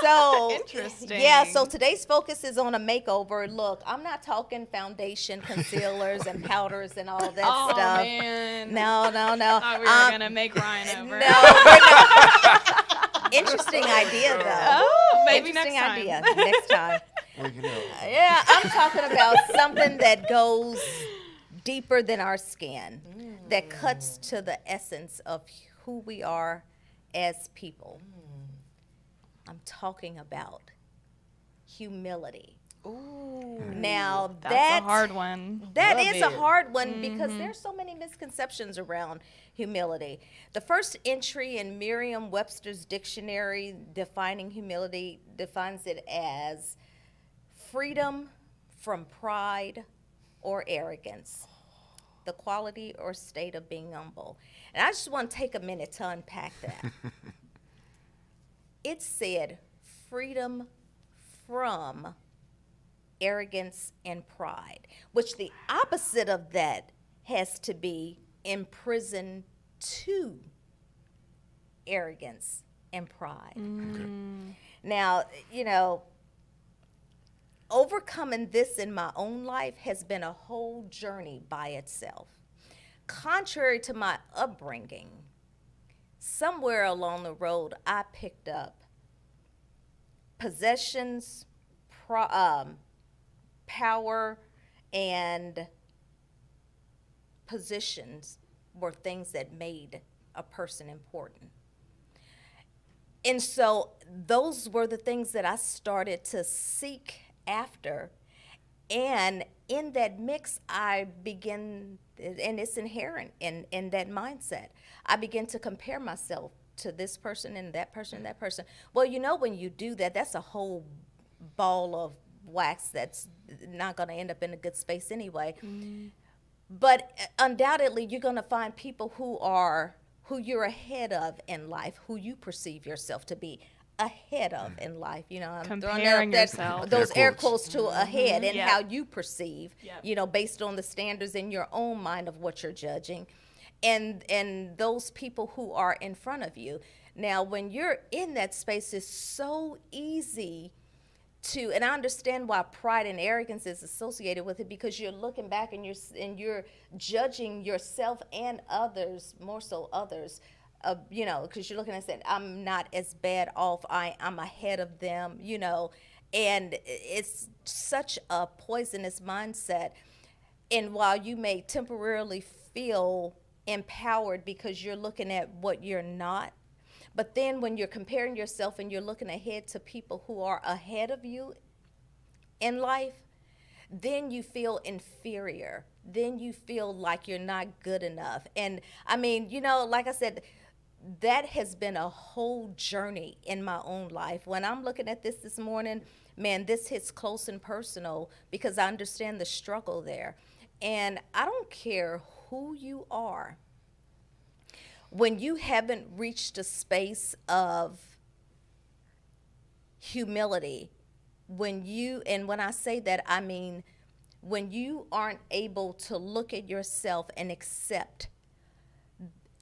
S2: So
S4: Interesting.
S2: Yeah, so today's focus is on a makeover. Look, I'm not talking foundation, concealers, and powders and all that
S4: Oh,
S2: stuff.
S4: man.
S2: No.
S4: Thought we were going to make Ryan over.
S2: No, we're not. Interesting idea, though.
S4: Oh, maybe
S2: Interesting
S4: next time.
S2: idea. Next time.
S1: Well, you know,
S2: Yeah, I'm talking about something that goes deeper than our skin, that cuts to the essence of who we are as people. I'm talking about humility.
S3: Ooh.
S2: Now,
S4: That's a hard one.
S2: That
S3: Love
S2: is a
S3: it.
S2: hard one, because there's so many misconceptions around humility. The first entry in Merriam-Webster's dictionary defining humility defines it as freedom from pride or arrogance, the quality or state of being humble. And I just want to take a minute to unpack that. It said freedom from arrogance and pride, which the opposite of that has to be imprisoned to arrogance and pride. Now, overcoming this in my own life has been a whole journey by itself. Contrary to my upbringing, somewhere along the road, I picked up possessions, power, and positions were things that made a person important. And so those were the things that I started to seek after. And in that mix, I begin, and it's inherent in that mindset, I begin to compare myself to this person and that person and that person. Well, when you do that, that's a whole ball of wax that's not going to end up in a good space anyway. But undoubtedly, you're going to find people who you're ahead of in life, who you perceive yourself to be ahead of in life. I'm
S4: Comparing
S2: throwing
S4: yourself.
S2: those
S1: Air
S2: air quotes to ahead, and
S4: Yep.
S2: how you perceive,
S4: Yep.
S2: based on the standards in your own mind of what you're judging, and those people who are in front of you. Now, when you're in that space, it's so easy to, and I understand why pride and arrogance is associated with it, because you're looking back and you're judging yourself and others, more so others, because you're looking and saying, I'm not as bad off, I'm ahead of them, and it's such a poisonous mindset. And while you may temporarily feel empowered because you're looking at what you're not, but then when you're comparing yourself and you're looking ahead to people who are ahead of you in life, then you feel inferior. Then you feel like you're not good enough. And I mean, like I said, that has been a whole journey in my own life. When I'm looking at this morning, man, this hits close and personal because I understand the struggle there. And I don't care who you are. When you haven't reached a space of humility, when I say that, I mean, when you aren't able to look at yourself and accept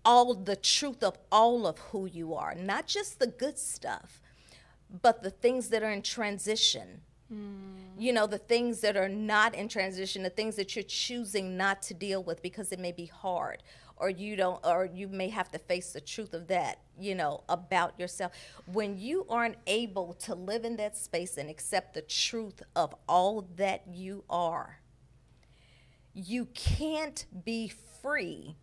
S2: all the truth of all of who you are, not just the good stuff, but the things that are in transition. The things that are not in transition, the things that you're choosing not to deal with because it may be hard, or you may have to face the truth of that, about yourself. When you aren't able to live in that space and accept the truth of all that you are, you can't be free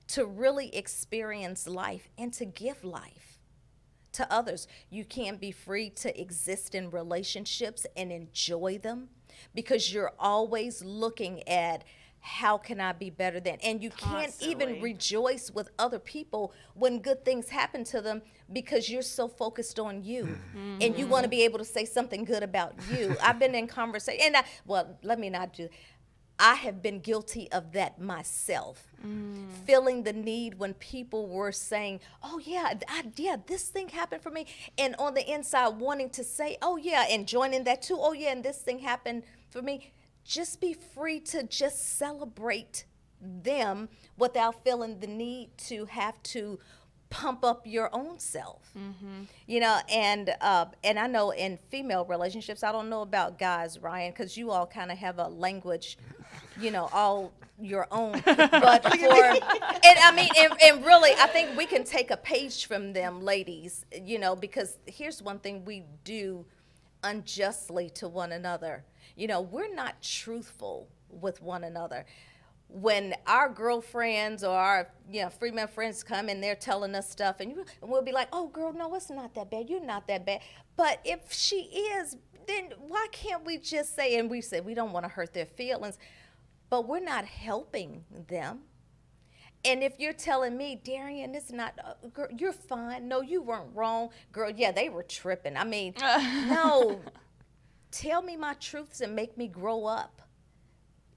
S2: to really experience life and to give life to others. You can't be free to exist in relationships and enjoy them because you're always looking at how can I be better than? And you can't even rejoice with other people when good things happen to them because you're so focused on you. And you want to be able to say something good about you. I've been in conversation, let me not do. I have been guilty of that myself, feeling the need when people were saying, oh, yeah, this thing happened for me. And on the inside wanting to say, oh, yeah, and joining that too. Oh, yeah, and this thing happened for me. Just be free to just celebrate them without feeling the need to have to pump up your own self. And I know in female relationships, I don't know about guys, Ryan, because you all kind of have a language, all your own. But and really, I think we can take a page from them, ladies, because here's one thing we do unjustly to one another. We're not truthful with one another. When our girlfriends or our female friends come and they're telling us stuff, and we'll be like, oh, girl, no, it's not that bad. You're not that bad. But if she is, then why can't we just say, and we say we don't want to hurt their feelings, but we're not helping them. And if you're telling me, Darian, it's not, girl, you're fine. No, you weren't wrong. Girl, yeah, they were tripping. I mean, no, tell me my truths and make me grow up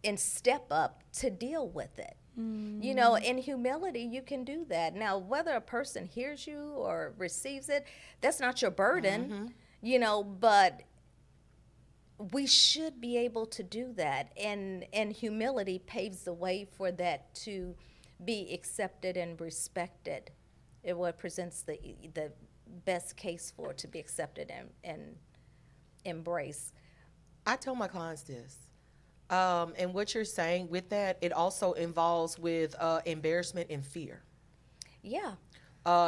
S2: and step up to deal with it. In humility, you can do that. Now, whether a person hears you or receives it, that's not your burden, but we should be able to do that. And humility paves the way for that to be accepted and respected. It what presents the best case for it to be accepted and embraced.
S3: I tell my clients this. And what you're saying with that, it also involves with embarrassment and fear.
S2: Yeah.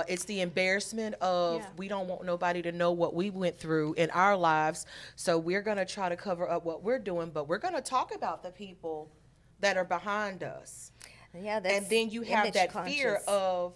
S3: It's the embarrassment of we don't want nobody to know what we went through in our lives, so we're going to try to cover up what we're doing, but we're going to talk about the people that are behind us.
S2: Yeah, that's
S3: and then you have that
S2: conscious.
S3: fear of,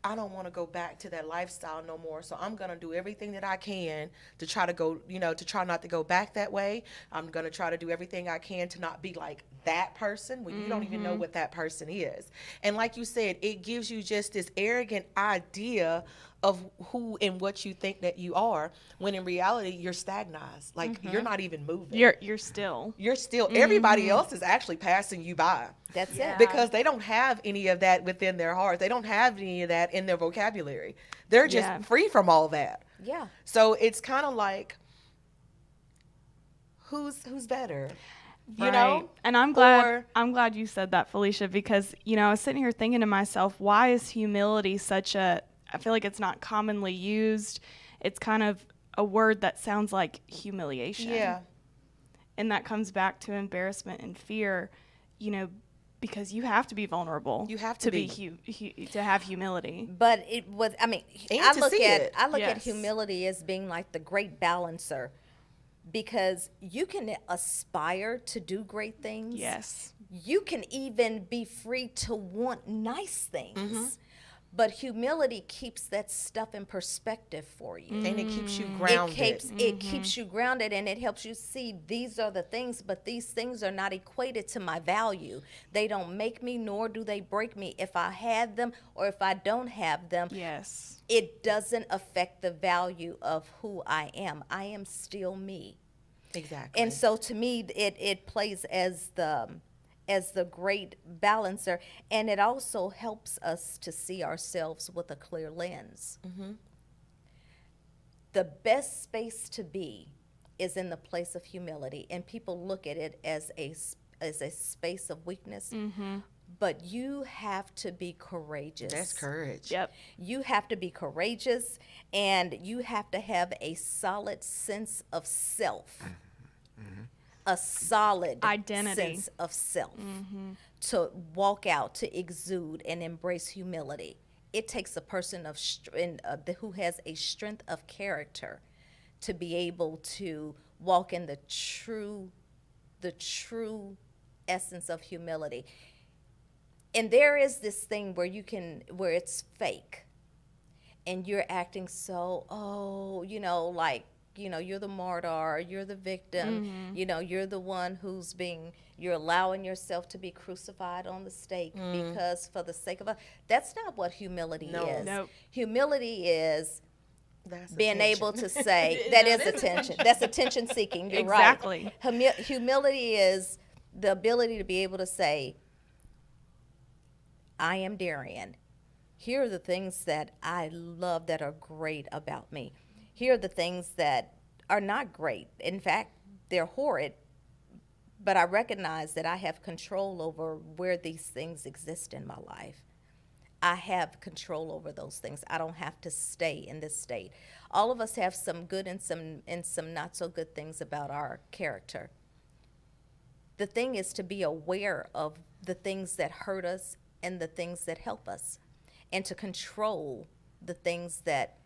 S3: I don't want to go back to that lifestyle no more. So I'm going to do everything that I can to try to go, to try not to go back that way. I'm going to try to do everything I can to not be like that person when you don't even know what that person is. And like you said, it gives you just this arrogant idea of who and what you think that you are, when in reality you're stagnized. Like you're not even moving.
S4: You're still.
S3: Everybody else is actually passing you by.
S2: That's it.
S3: Because they don't have any of that within their heart. They don't have any of that in their vocabulary. They're just free from all that.
S2: Yeah.
S3: So it's kind of like, who's better? You know?
S4: And I'm glad you said that, Felicia, because, I was sitting here thinking to myself, why is humility I feel like it's not commonly used. It's kind of a word that sounds like humiliation.
S3: Yeah.
S2: And
S4: that comes back to embarrassment and fear, because you have to be vulnerable.
S3: You have to be
S4: to have humility.
S2: But it was, I look at humility as being like the great balancer, because you can aspire to do great things.
S4: Yes.
S2: You can even be free to want nice things. But humility keeps that stuff in perspective for you.
S3: And it keeps you grounded.
S2: It keeps you grounded, and it helps you see these are the things, but these things are not equated to my value. They don't make me, nor do they break me. If I have them or if I don't have them,
S4: Yes.
S2: it doesn't affect the value of who I am. I am still me.
S3: Exactly.
S2: And so to me, it plays as the great balancer, and it also helps us to see ourselves with a clear lens. The best space to be is in the place of humility, and people look at it as a space of weakness. But you have to be courageous.
S3: That's courage.
S4: Yep.
S2: You have to be courageous, and you have to have a solid sense of self. A solid
S4: Identity.
S2: sense of self to walk out, to exude, and embrace humility. It takes a person who has a strength of character to be able to walk in the true essence of humility. And there is this thing where it's fake, and you're acting so, you're the martyr, you're the victim, you're the one you're allowing yourself to be crucified on the stake because for the sake of that's not what humility is.
S4: Nope.
S2: Humility is
S3: That's
S2: being
S3: attention.
S2: able to say, that is attention. That's attention seeking. You're
S4: Exactly.
S2: right. Humility is the ability to be able to say, I am Darian. Here are the things that I love that are great about me. Here are the things that are not great. In fact, they're horrid. But I recognize that I have control over where these things exist in my life. I have control over those things. I don't have to stay in this state. All of us have some good and some not so good things about our character. The thing is to be aware of the things that hurt us and the things that help us, and to control the things that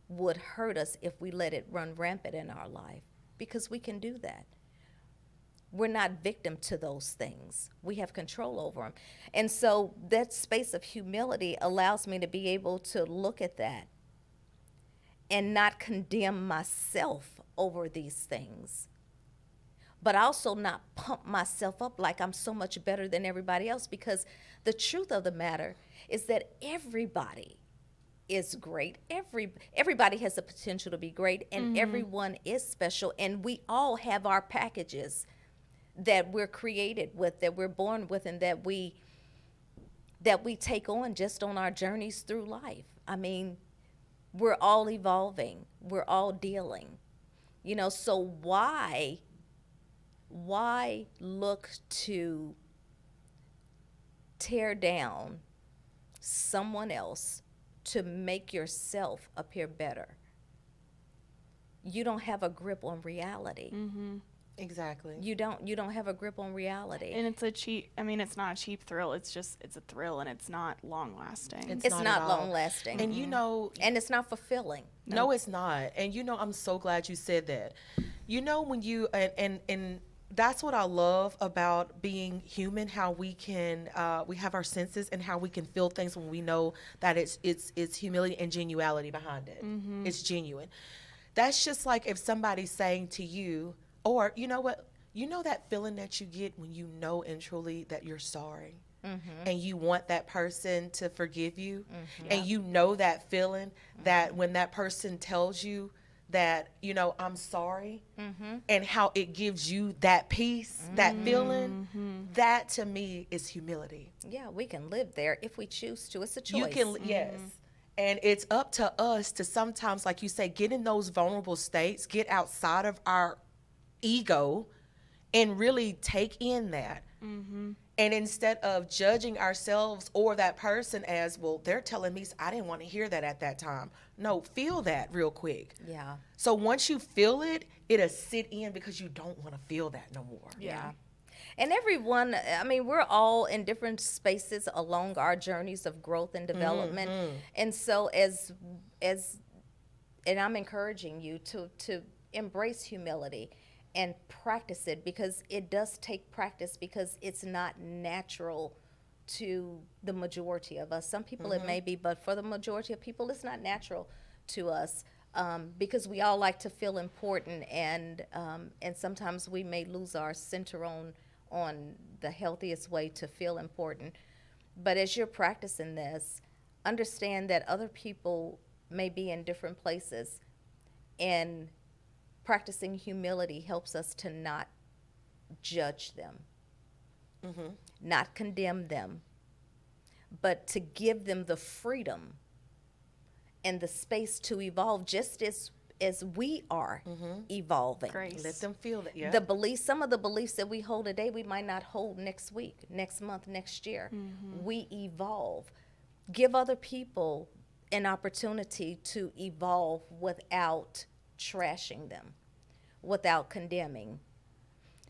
S2: would hurt us if we let it run rampant in our life, because we can do that. We're not victim to those things. We have control over them. And so that space of humility allows me to be able to look at that and not condemn myself over these things, but also not pump myself up like I'm so much better than everybody else, because the truth of the matter is that everybody is great. Everybody has the potential to be great, and everyone is special, and we all have our packages that we're created with, that we're born with, and that we take on just on our journeys through life. I mean, we're all evolving. We're all dealing. So why look to tear down someone else to make yourself appear better? You don't have a grip on reality.
S3: Exactly.
S2: You don't have a grip on reality.
S4: And it's it's not a cheap thrill. It's a thrill, and it's not long lasting.
S2: It's
S3: not
S2: not
S3: at all.
S2: long lasting.
S3: And
S2: and it's not fulfilling.
S3: No, it's not. And I'm so glad you said that. When you and that's what I love about being human, how we can we have our senses and how we can feel things when we know that it's humility and genuality behind it. It's genuine. That's just like if somebody's saying to you, or that feeling that you get when you know and truly that you're sorry. And you want that person to forgive you, and that feeling that when that person tells you that I'm sorry, and how it gives you that peace, that feeling, that to me is humility.
S2: Yeah, we can live there if we choose to. It's a choice.
S3: You can, yes. And it's up to us to sometimes, like you say, get in those vulnerable states, get outside of our ego, and really take in that. And instead of judging ourselves or that person as, well, they're telling me, I didn't want to hear that at that time. No, feel that real quick.
S2: Yeah.
S3: So once you feel it, it'll sit in because you don't want to feel that no more.
S2: Yeah. And everyone, we're all in different spaces along our journeys of growth and development. And so and I'm encouraging you to embrace humility and practice it, because it does take practice, because it's not natural to the majority of us. Some people it may be, but for the majority of people, it's not natural to us. Because we all like to feel important, and sometimes we may lose our center on the healthiest way to feel important. But as you're practicing this, understand that other people may be in different places, and practicing humility helps us to not judge them, not condemn them, but to give them the freedom and the space to evolve, just as we are evolving.
S4: Grace.
S3: Let them feel that. Yeah.
S2: The beliefs, some of the beliefs that we hold today, we might not hold next week, next month, next year. We evolve. Give other people an opportunity to evolve without trashing them, without condemning.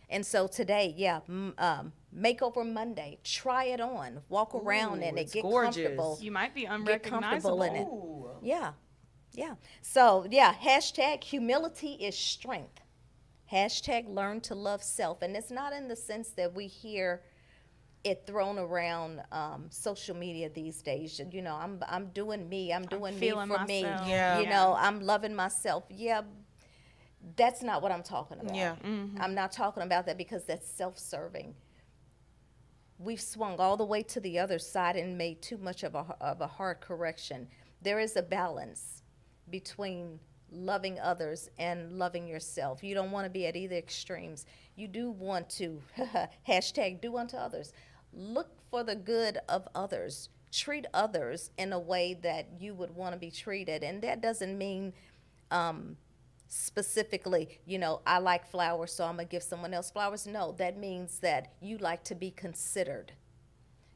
S2: And so today, Makeover Monday, try it on, walk around in it,
S3: it's
S2: get
S3: gorgeous.
S2: comfortable.
S4: You might be
S2: Get comfortable
S4: unrecognizable.
S2: in it.
S3: Ooh.
S2: Yeah. So, hashtag humility is strength. Hashtag learn to love self. And it's not in the sense that we hear it thrown around social media these days. You know, I'm doing me. I'm doing me
S4: feeling
S2: for me.
S4: myself.
S3: Yeah.
S2: You know, I'm loving myself. Yeah, that's not what I'm talking about.
S3: Yeah.
S2: I'm not talking about that, because that's self-serving. We've swung all the way to the other side and made too much of a hard correction. There is a balance between loving others and loving yourself. You don't want to be at either extremes. You do want to, hashtag do unto others. Look for the good of others. Treat others in a way that you would want to be treated. And that doesn't mean specifically, I like flowers, so I'm going to give someone else flowers. No, that means that you like to be considered.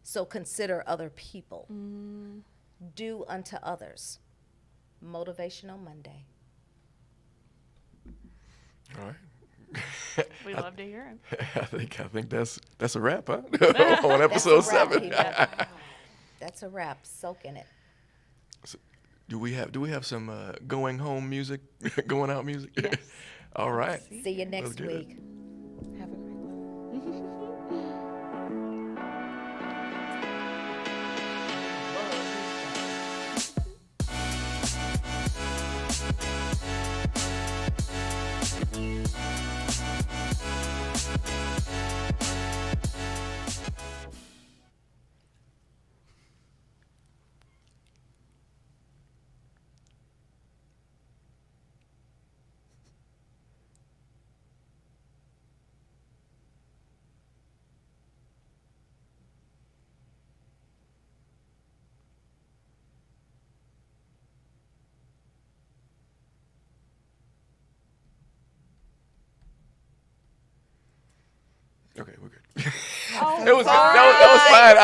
S2: So consider other people. Do unto others. Motivational Monday.
S1: All right.
S4: We love to hear it.
S1: I think that's a wrap, huh? On episode
S2: That's a wrap,
S1: 7.
S2: people. That's a wrap. Soak in it.
S1: Do we have some going home music, going out music?
S4: Yes.
S1: All right.
S2: See you next
S1: get it.
S2: week.
S3: Have a great one.
S1: Okay, we're good.
S4: Oh,
S1: That was fine.